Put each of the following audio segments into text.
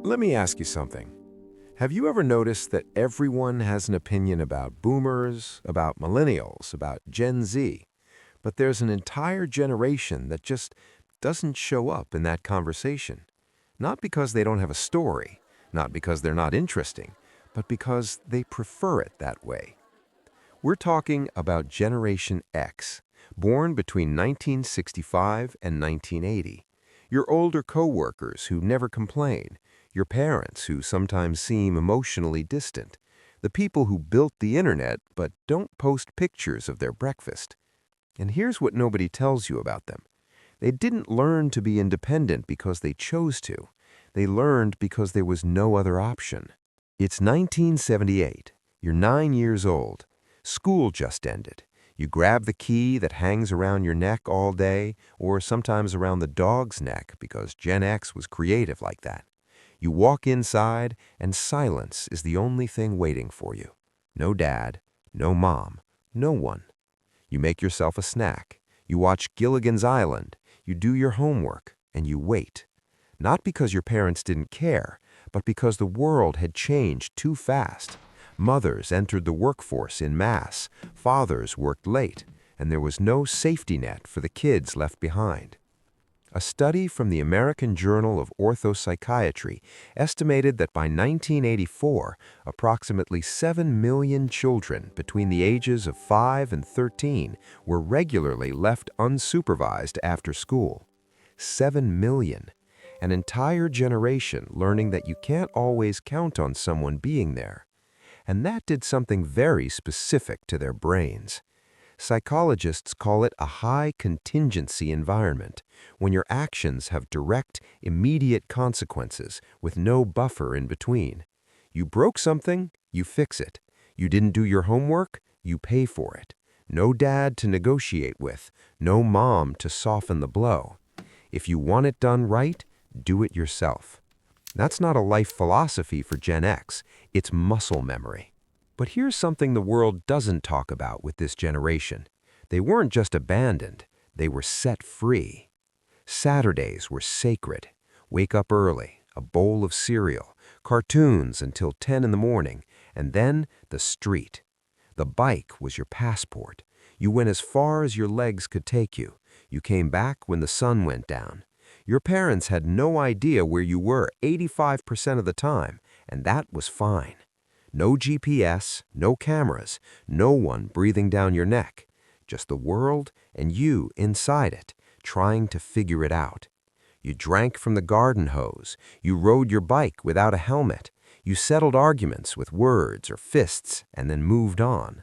Let me ask you something. Have you ever noticed that everyone has an opinion about boomers, about millennials, about Gen Z, but there's an entire generation that just doesn't show up in that conversation? Not because they don't have a story, not because they're not interesting, but because they prefer it that way. We're talking about Generation X, born between 1965 and 1980. Your older coworkers who never complain, your parents who sometimes seem emotionally distant, the people who built the internet but don't post pictures of their breakfast. And here's what nobody tells you about them. They didn't learn to be independent because they chose to. They learned because there was no other option. It's 1978. You're 9 years old. School just ended. You grab the key that hangs around your neck all day, or sometimes around the dog's neck because Gen X was creative like that. You walk inside, and silence is the only thing waiting for you. No dad, no mom, no one. You make yourself a snack. You watch Gilligan's Island. You do your homework, and you wait. Not because your parents didn't care, but because the world had changed too fast. Mothers entered the workforce in mass, fathers worked late, and there was no safety net for the kids left behind. A study from the American Journal of Orthopsychiatry estimated that by 1984, approximately 7 million children between the ages of 5 and 13 were regularly left unsupervised after school. 7 million. An entire generation learning that you can't always count on someone being there. And that did something very specific to their brains. Psychologists call it a high contingency environment, when your actions have direct, immediate consequences with no buffer in between. You broke something, you fix it. You didn't do your homework, you pay for it. No dad to negotiate with, no mom to soften the blow. If you want it done right, do it yourself. That's not a life philosophy for Gen X, it's muscle memory. But here's something the world doesn't talk about with this generation. They weren't just abandoned, they were set free. Saturdays were sacred. Wake up early, a bowl of cereal, cartoons until 10 in the morning, and then the street. The bike was your passport. You went as far as your legs could take you. You came back when the sun went down. Your parents had no idea where you were 85% of the time, and that was fine. No GPS, no cameras, no one breathing down your neck. Just the world and you inside it, trying to figure it out. You drank from the garden hose. You rode your bike without a helmet. You settled arguments with words or fists and then moved on.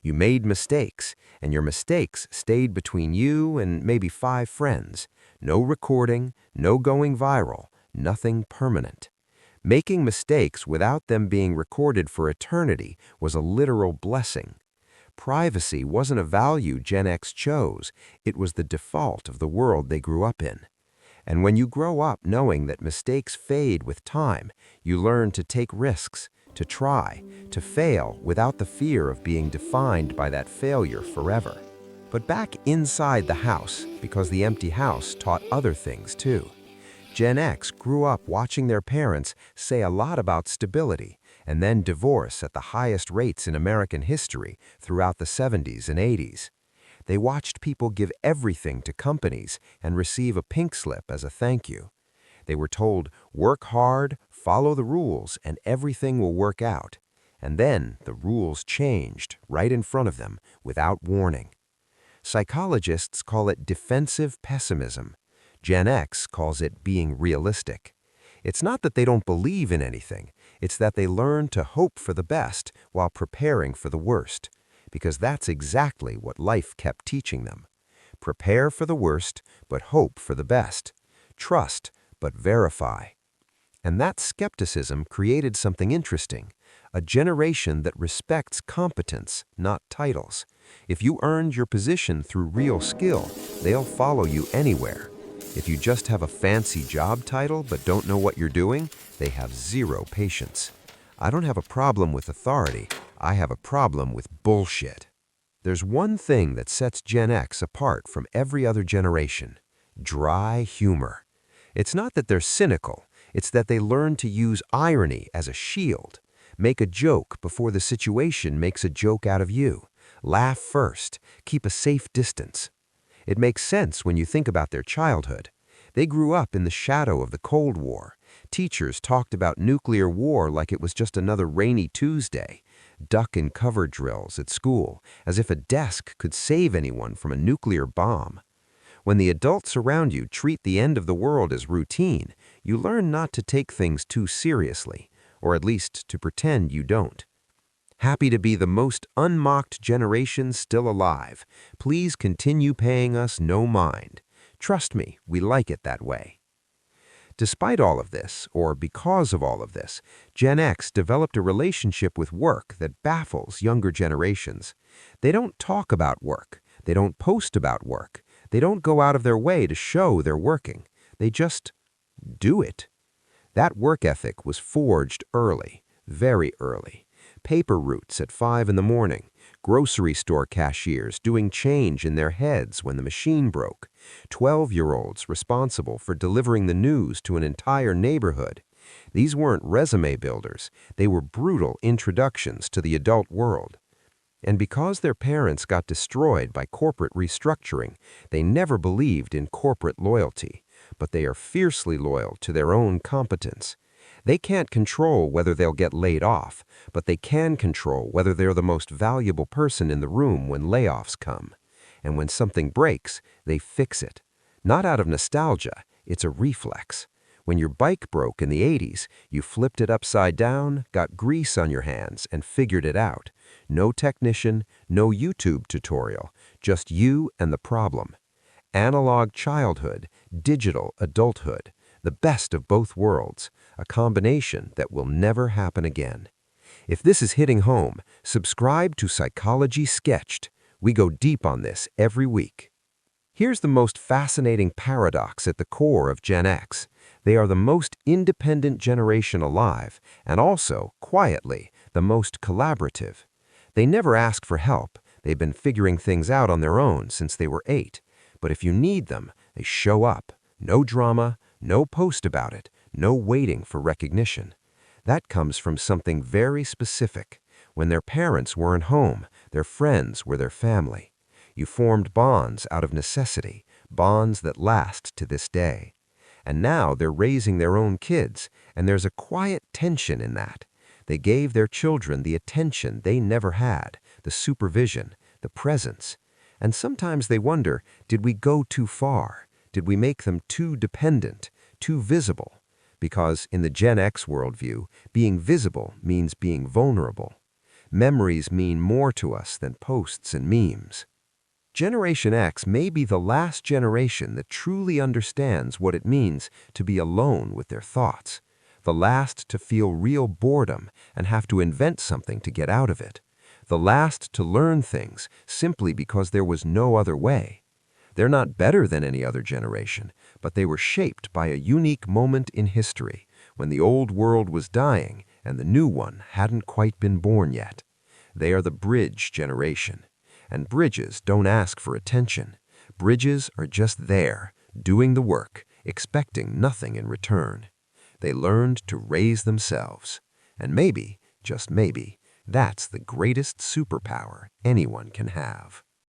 You made mistakes, and your mistakes stayed between you and maybe 5 friends. No recording, no going viral, nothing permanent. Making mistakes without them being recorded for eternity was a literal blessing. Privacy wasn't a value Gen X chose, it was the default of the world they grew up in. And when you grow up knowing that mistakes fade with time, you learn to take risks, to try, to fail without the fear of being defined by that failure forever. But back inside the house, because the empty house taught other things too. Gen X grew up watching their parents say a lot about stability and then divorce at the highest rates in American history throughout the 70s and 80s. They watched people give everything to companies and receive a pink slip as a thank you. They were told, work hard, follow the rules, and everything will work out. And then the rules changed right in front of them without warning. Psychologists call it defensive pessimism. Gen X calls it being realistic. It's not that they don't believe in anything, it's that they learn to hope for the best while preparing for the worst, because that's exactly what life kept teaching them. Prepare for the worst, but hope for the best. Trust, but verify. And that skepticism created something interesting, a generation that respects competence, not titles. If you earned your position through real skill, they'll follow you anywhere. If you just have a fancy job title but don't know what you're doing, they have zero patience. I don't have a problem with authority, I have a problem with bullshit. There's one thing that sets Gen X apart from every other generation: dry humor. It's not that they're cynical, It's that they learn to use irony as a shield. Make a joke before the situation makes a joke out of you. Laugh first. Keep a safe distance. It makes sense when you think about their childhood. They grew up in the shadow of the Cold War. Teachers talked about nuclear war like it was just another rainy Tuesday. Duck and cover drills at school, as if a desk could save anyone from a nuclear bomb. When the adults around you treat the end of the world as routine, you learn not to take things too seriously, or at least to pretend you don't. Happy to be the most unmocked generation still alive. Please continue paying us no mind. Trust me, we like it that way. Despite all of this, or because of all of this, Gen X developed a relationship with work that baffles younger generations. They don't talk about work. They don't post about work. They don't go out of their way to show they're working. They just do it. That work ethic was forged early, very early. Paper routes at 5 in the morning, grocery store cashiers doing change in their heads when the machine broke, 12-year-olds responsible for delivering the news to an entire neighborhood. These weren't resume builders, they were brutal introductions to the adult world. And because their parents got destroyed by corporate restructuring, they never believed in corporate loyalty, but they are fiercely loyal to their own competence. They can't control whether they'll get laid off, but they can control whether they're the most valuable person in the room when layoffs come. And when something breaks, they fix it. Not out of nostalgia, it's a reflex. When your bike broke in the 80s, you flipped it upside down, got grease on your hands, and figured it out. No technician, no YouTube tutorial, just you and the problem. Analog childhood, digital adulthood, the best of both worlds, a combination that will never happen again. If this is hitting home, subscribe to Psychology Sketched. We go deep on this every week. Here's the most fascinating paradox at the core of Gen X. They are the most independent generation alive, and also, quietly, the most collaborative. They never ask for help. They've been figuring things out on their own since they were 8. But if you need them, they show up. No drama, no post about it, no waiting for recognition. That comes from something very specific. When their parents weren't home, their friends were their family. You formed bonds out of necessity, bonds that last to this day. And now they're raising their own kids, and there's a quiet tension in that. They gave their children the attention they never had, the supervision, the presence. And sometimes they wonder, did we go too far? Did we make them too dependent, too visible? Because in the Gen X worldview, being visible means being vulnerable. Memories mean more to us than posts and memes. Generation X may be the last generation that truly understands what it means to be alone with their thoughts, the last to feel real boredom and have to invent something to get out of it, the last to learn things simply because there was no other way. They're not better than any other generation, but they were shaped by a unique moment in history when the old world was dying and the new one hadn't quite been born yet. They are the bridge generation. And bridges don't ask for attention. Bridges are just there, doing the work, expecting nothing in return. They learned to raise themselves. And maybe, just maybe, that's the greatest superpower anyone can have.